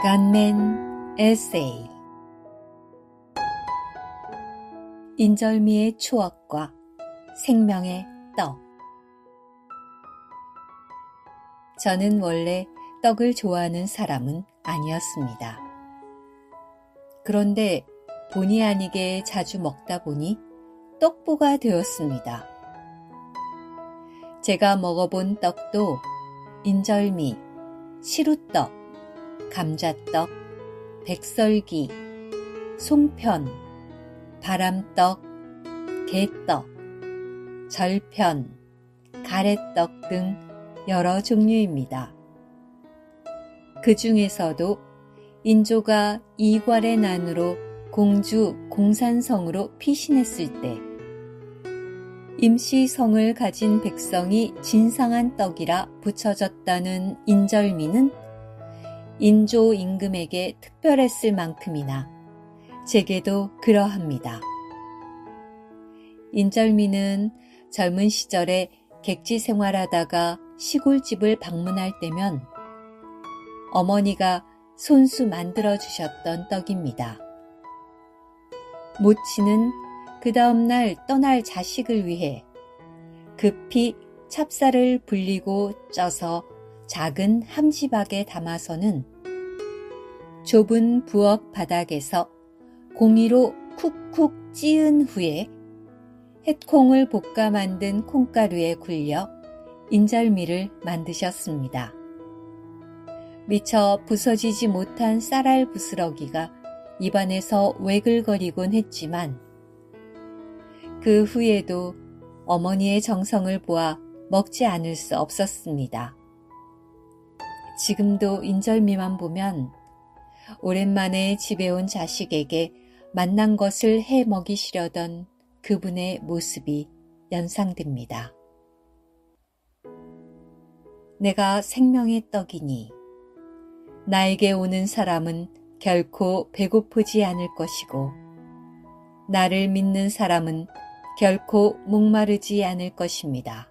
간멘 에세이 인절미의 추억과 생명의 떡. 저는 원래 떡을 좋아하는 사람은 아니었습니다. 그런데 본의 아니게 자주 먹다 보니 떡보가 되었습니다. 제가 먹어본 떡도 인절미, 시루떡, 감자떡, 백설기, 송편, 바람떡, 개떡, 절편, 가래떡 등 여러 종류입니다. 그 중에서도 인조가 이괄의 난으로 공주 공산성으로 피신했을 때 임시성을 가진 백성이 진상한 떡이라 붙여졌다는 인절미는 인조 임금에게 특별했을 만큼이나 제게도 그러합니다. 인절미는 젊은 시절에 객지 생활하다가 시골집을 방문할 때면 어머니가 손수 만들어 주셨던 떡입니다. 모치는 그 다음날 떠날 자식을 위해 급히 찹쌀을 불리고 쪄서 작은 함지박에 담아서는 좁은 부엌 바닥에서 공이로 쿡쿡 찌은 후에 햇콩을 볶아 만든 콩가루에 굴려 인절미를 만드셨습니다. 미처 부서지지 못한 쌀알 부스러기가 입안에서 왜글거리곤 했지만 그 후에도 어머니의 정성을 보아 먹지 않을 수 없었습니다. 지금도 인절미만 보면 오랜만에 집에 온 자식에게 맛난 것을 해 먹이시려던 그분의 모습이 연상됩니다. 내가 생명의 떡이니 나에게 오는 사람은 결코 배고프지 않을 것이고 나를 믿는 사람은 결코 목마르지 않을 것입니다.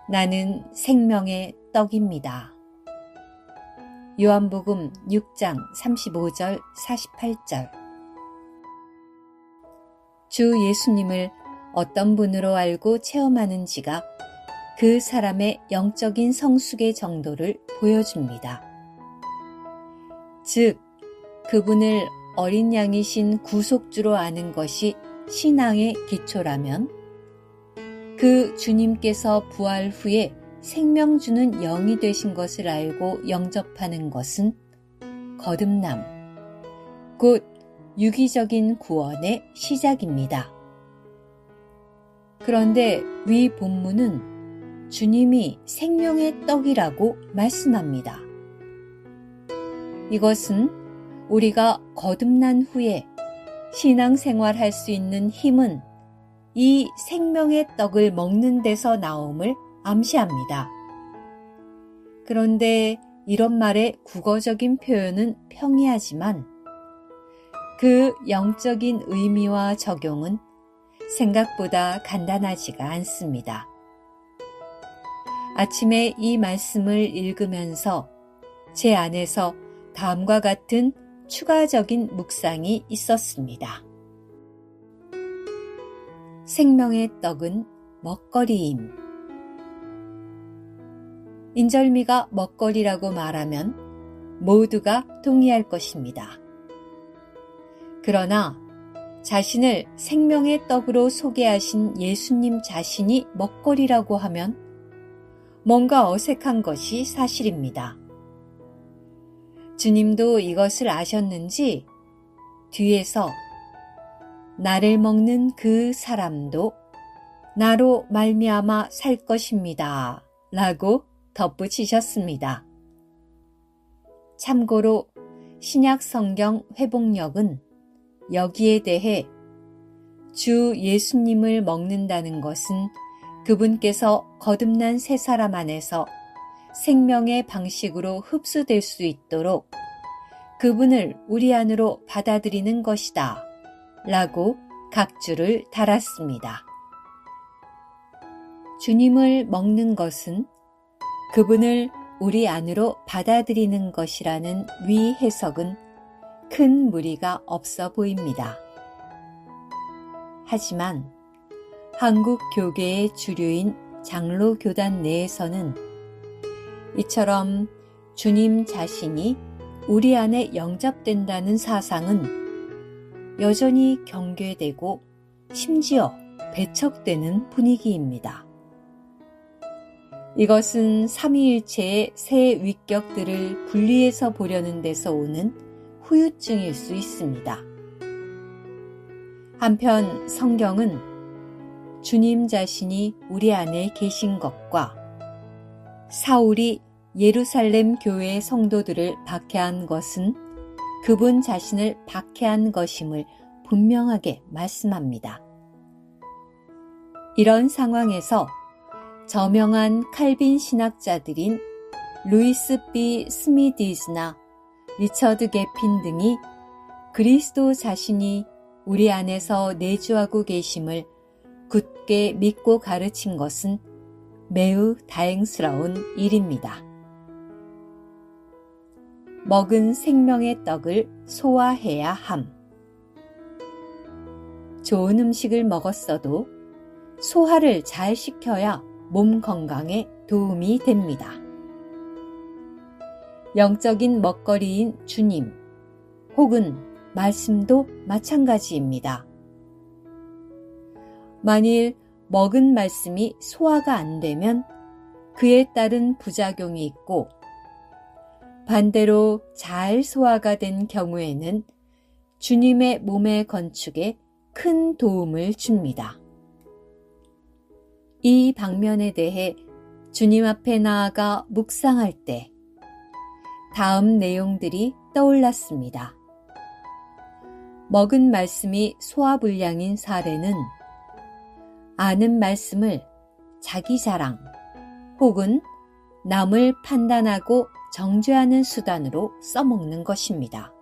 나는 생명의 떡입니다. 요한복음 6장 35절 48절. 주 예수님을 어떤 분으로 알고 체험하는지가 그 사람의 영적인 성숙의 정도를 보여줍니다. 즉, 그분을 어린 양이신 구속주로 아는 것이 신앙의 기초라면 그 주님께서 부활 후에 생명 주는 영이 되신 것을 알고 영접하는 것은 거듭남, 곧 유기적인 구원의 시작입니다. 그런데 위 본문은 주님이 생명의 떡이라고 말씀합니다. 이것은 우리가 거듭난 후에 신앙생활할 수 있는 힘은 이 생명의 떡을 먹는 데서 나옴을 암시합니다. 그런데 이런 말의 국어적인 표현은 평이하지만 그 영적인 의미와 적용은 생각보다 간단하지가 않습니다. 아침에 이 말씀을 읽으면서 제 안에서 다음과 같은 추가적인 묵상이 있었습니다. 생명의 떡은 먹거리임. 인절미가 먹거리라고 말하면 모두가 동의할 것입니다. 그러나 자신을 생명의 떡으로 소개하신 예수님 자신이 먹거리라고 하면 뭔가 어색한 것이 사실입니다. 주님도 이것을 아셨는지 뒤에서 나를 먹는 그 사람도 나로 말미암아 살 것입니다. 라고 덧붙이셨습니다. 참고로 신약 성경 회복력은 여기에 대해 주 예수님을 먹는다는 것은 그분께서 거듭난 새 사람 안에서 생명의 방식으로 흡수될 수 있도록 그분을 우리 안으로 받아들이는 것이다 라고 각주를 달았습니다. 주님을 먹는 것은 그분을 우리 안으로 받아들이는 것이라는 위 해석은 큰 무리가 없어 보입니다. 하지만 한국 교계의 주류인 장로교단 내에서는 이처럼 주님 자신이 우리 안에 영접된다는 사상은 여전히 경계되고 심지어 배척되는 분위기입니다. 이것은 삼위일체의 새 위격들을 분리해서 보려는 데서 오는 후유증일 수 있습니다. 한편 성경은 주님 자신이 우리 안에 계신 것과 사울이 예루살렘 교회의 성도들을 박해한 것은 그분 자신을 박해한 것임을 분명하게 말씀합니다. 이런 상황에서 저명한 칼빈 신학자들인 루이스 B. 스미디즈나 리처드 게핀 등이 그리스도 자신이 우리 안에서 내주하고 계심을 굳게 믿고 가르친 것은 매우 다행스러운 일입니다. 먹은 생명의 떡을 소화해야 함. 좋은 음식을 먹었어도 소화를 잘 시켜야 몸 건강에 도움이 됩니다. 영적인 먹거리인 주님 혹은 말씀도 마찬가지입니다. 만일 먹은 말씀이 소화가 안 되면 그에 따른 부작용이 있고 반대로 잘 소화가 된 경우에는 주님의 몸의 건축에 큰 도움을 줍니다. 이 방면에 대해 주님 앞에 나아가 묵상할 때 다음 내용들이 떠올랐습니다. 먹은 말씀이 소화불량인 사례는 아는 말씀을 자기 자랑 혹은 남을 판단하고 정죄하는 수단으로 써먹는 것입니다.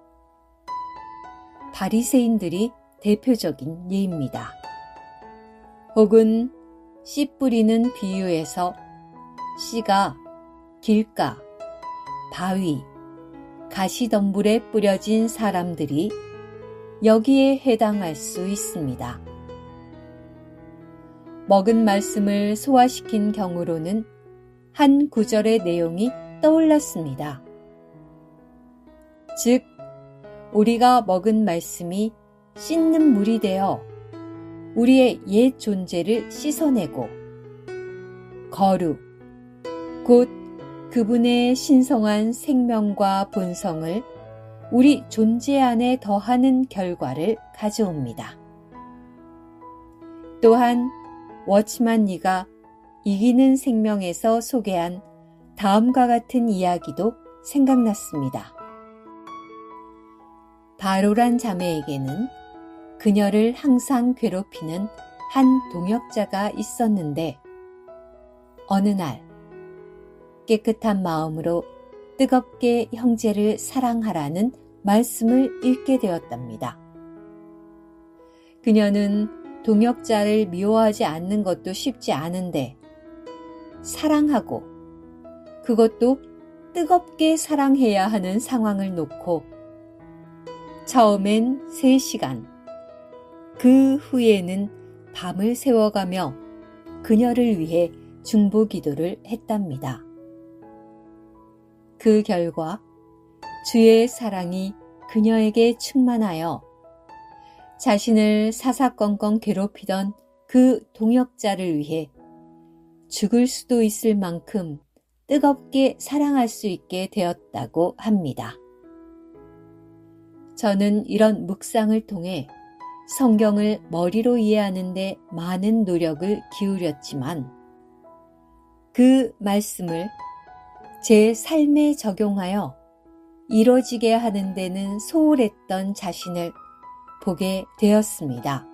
바리새인들이 대표적인 예입니다. 혹은 씨 뿌리는 비유에서 씨가 길가, 바위, 가시덤불에 뿌려진 사람들이 여기에 해당할 수 있습니다. 먹은 말씀을 소화시킨 경우로는 한 구절의 내용이 떠올랐습니다. 즉, 우리가 먹은 말씀이 씻는 물이 되어 우리의 옛 존재를 씻어내고 거룩, 곧 그분의 신성한 생명과 본성을 우리 존재 안에 더하는 결과를 가져옵니다. 또한 워치만 니가 이기는 생명에서 소개한 다음과 같은 이야기도 생각났습니다. 바로란 자매에게는 그녀를 항상 괴롭히는 한 동역자가 있었는데 어느 날 깨끗한 마음으로 뜨겁게 형제를 사랑하라는 말씀을 읽게 되었답니다. 그녀는 동역자를 미워하지 않는 것도 쉽지 않은데 사랑하고 그것도 뜨겁게 사랑해야 하는 상황을 놓고 처음엔 3시간, 그 후에는 밤을 새워가며 그녀를 위해 중보 기도를 했답니다. 그 결과 주의 사랑이 그녀에게 충만하여 자신을 사사건건 괴롭히던 그 동역자를 위해 죽을 수도 있을 만큼 뜨겁게 사랑할 수 있게 되었다고 합니다. 저는 이런 묵상을 통해 성경을 머리로 이해하는 데 많은 노력을 기울였지만 그 말씀을 제 삶에 적용하여 이루어지게 하는 데는 소홀했던 자신을 보게 되었습니다.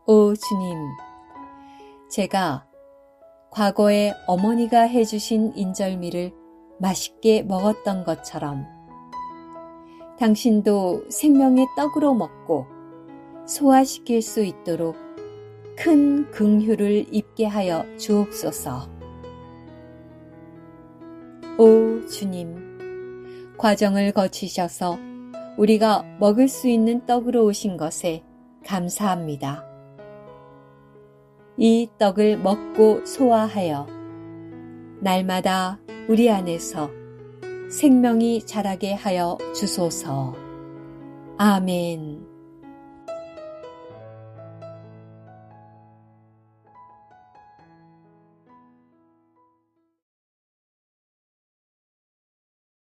오 주님, 제가 과거에 어머니가 해주신 인절미를 맛있게 먹었던 것처럼 당신도 생명의 떡으로 먹고 소화시킬 수 있도록 큰 긍휼을 입게 하여 주옵소서. 오 주님, 과정을 거치셔서 우리가 먹을 수 있는 떡으로 오신 것에 감사합니다. 이 떡을 먹고 소화하여 날마다 우리 안에서 생명이 자라게 하여 주소서. 아멘.